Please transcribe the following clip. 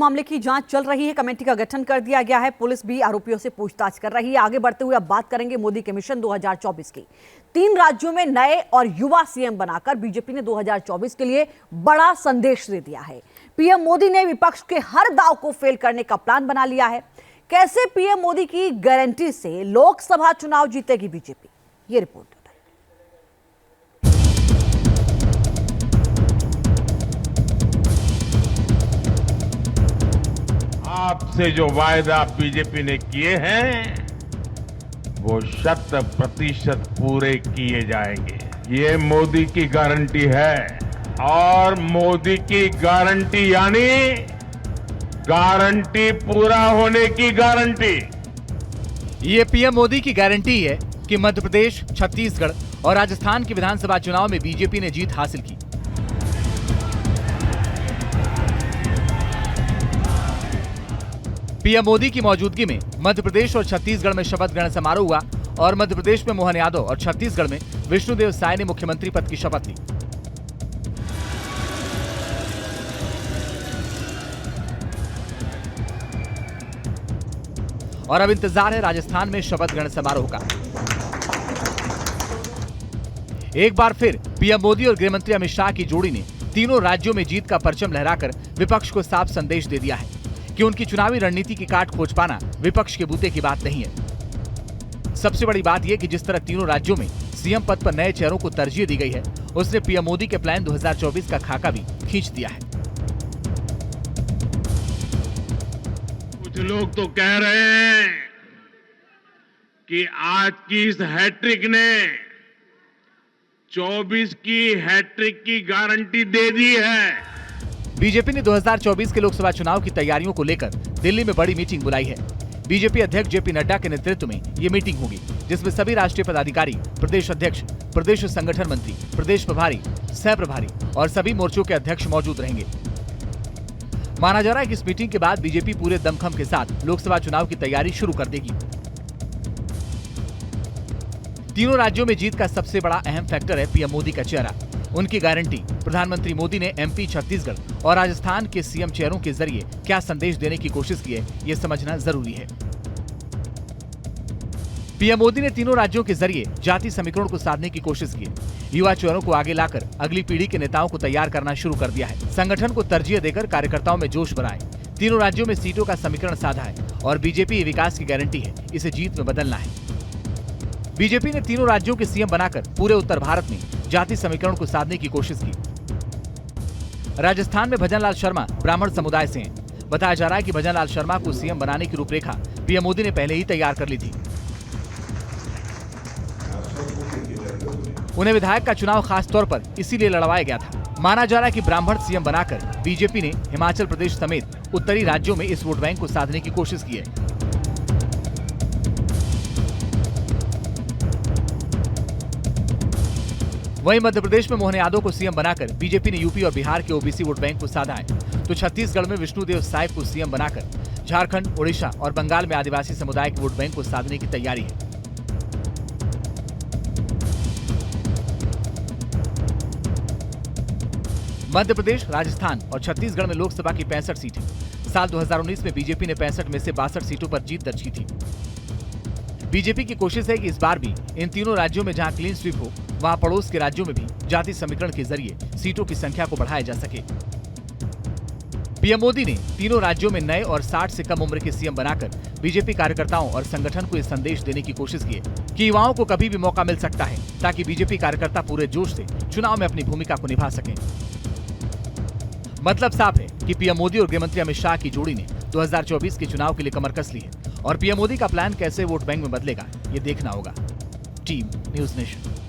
मामले की जांच चल रही है। कमेटी का गठन कर दिया गया है। पुलिस भी आरोपियों से पूछताछ कर रही है। आगे बढ़ते हुए अब बात करेंगे मोदी के मिशन 2024 की। 3 राज्यों में नए और युवा सीएम बनाकर बीजेपी ने 2024 के लिए बड़ा संदेश दे दिया है। पीएम मोदी ने विपक्ष के हर दांव को फेल करने का प्लान बना लिया है। कैसे पीएम मोदी की गारंटी से लोकसभा चुनाव जीतेगी बीजेपी, ये रिपोर्ट। आपसे जो वायदा बीजेपी ने किए हैं वो 100% पूरे किए जाएंगे। ये मोदी की गारंटी है और मोदी की गारंटी यानी गारंटी पूरा होने की गारंटी। ये पीएम मोदी की गारंटी है कि मध्य प्रदेश, छत्तीसगढ़ और राजस्थान के विधानसभा चुनाव में बीजेपी ने जीत हासिल की। पीएम मोदी की मौजूदगी में मध्य प्रदेश और छत्तीसगढ़ में शपथ ग्रहण समारोह हुआ और मध्य प्रदेश में मोहन यादव और छत्तीसगढ़ में विष्णुदेव साय ने मुख्यमंत्री पद की शपथ ली। और अब इंतजार है राजस्थान में शपथ ग्रहण समारोह का। एक बार फिर पीएम मोदी और गृहमंत्री अमित शाह की जोड़ी ने तीनों राज्यों में जीत का परचम लहराकर विपक्ष को साफ संदेश दे दिया है कि उनकी चुनावी रणनीति की काट खोज पाना विपक्ष के बूते की बात नहीं है। सबसे बड़ी बात यह कि जिस तरह तीनों राज्यों में सीएम पद पर नए चेहरों को तरजीह दी गई है, उसने पीएम मोदी के प्लान 2024 का खाका भी खींच दिया है। कुछ लोग तो कह रहे हैं कि आज की इस हैट्रिक ने 24 की हैट्रिक की गारंटी दे दी है। बीजेपी ने 2024 के लोकसभा चुनाव की तैयारियों को लेकर दिल्ली में बड़ी मीटिंग बुलाई है। बीजेपी अध्यक्ष जेपी नड्डा के नेतृत्व में ये मीटिंग होगी, जिसमें सभी राष्ट्रीय पदाधिकारी, प्रदेश अध्यक्ष, प्रदेश संगठन मंत्री, प्रदेश प्रभारी, सह प्रभारी और सभी मोर्चों के अध्यक्ष मौजूद रहेंगे। माना जा रहा है कि इस मीटिंग के बाद बीजेपी पूरे दमखम के साथ लोकसभा चुनाव की तैयारी शुरू कर देगी। तीनों राज्यों में जीत का सबसे बड़ा अहम फैक्टर है पीएम मोदी का चेहरा, उनकी गारंटी। प्रधानमंत्री मोदी ने एमपी, छत्तीसगढ़ और राजस्थान के सीएम चेहरों के जरिए क्या संदेश देने की कोशिश की है, ये समझना जरूरी है। पीएम मोदी ने तीनों राज्यों के जरिए जाति समीकरण को साधने की कोशिश की है। युवा चेहरों को आगे लाकर अगली पीढ़ी के नेताओं को तैयार करना शुरू कर दिया है। संगठन को तरजीह देकर कार्यकर्ताओं में जोश बढ़ाए। तीनों राज्यों में सीटों का समीकरण साधा है और बीजेपी विकास की गारंटी है, इसे जीत में बदलना है। बीजेपी ने तीनों राज्यों के सीएम बनाकर पूरे उत्तर भारत में जाति समीकरण को साधने की कोशिश की। राजस्थान में भजनलाल शर्मा ब्राह्मण समुदाय से हैं। बताया जा रहा है कि भजनलाल शर्मा को सीएम बनाने की रूपरेखा पीएम मोदी ने पहले ही तैयार कर ली थी। उन्हें विधायक का चुनाव खास तौर पर इसीलिए लड़वाया गया था। माना जा रहा है कि ब्राह्मण सीएम बनाकर बीजेपी ने हिमाचल प्रदेश समेत उत्तरी राज्यों में इस वोट बैंक को साधने की कोशिश की है। वहीं मध्य प्रदेश में मोहन यादव को सीएम बनाकर बीजेपी ने यूपी और बिहार के ओबीसी वोट बैंक को साधा है, तो छत्तीसगढ़ में विष्णुदेव साय को सीएम बनाकर झारखंड, ओडिशा और बंगाल में आदिवासी समुदाय के वोट बैंक को साधने की तैयारी है। मध्य प्रदेश, राजस्थान और छत्तीसगढ़ में लोकसभा की 65 सीटें। साल 2019 में बीजेपी ने 65 में से 62 सीटों पर जीत दर्ज की थी। बीजेपी की कोशिश है कि इस बार भी इन तीनों राज्यों में जहां क्लीन स्वीप हो, वहां पड़ोस के राज्यों में भी जाति समीकरण के जरिए सीटों की संख्या को बढ़ाया जा सके। पीएम मोदी ने तीनों राज्यों में नए और 60 से कम उम्र के सीएम बनाकर बीजेपी कार्यकर्ताओं और संगठन को यह संदेश देने की कोशिश की है कि युवाओं को कभी भी मौका मिल सकता है, ताकि बीजेपी कार्यकर्ता पूरे जोश से चुनाव में अपनी भूमिका को निभा सकें। मतलब साफ है कि पीएम मोदी और गृहमंत्री अमित शाह की जोड़ी ने 2024 के चुनाव के लिए कमर कस ली है और पीएम मोदी का प्लान कैसे वोट बैंक में बदलेगा, ये देखना होगा। Team news nation.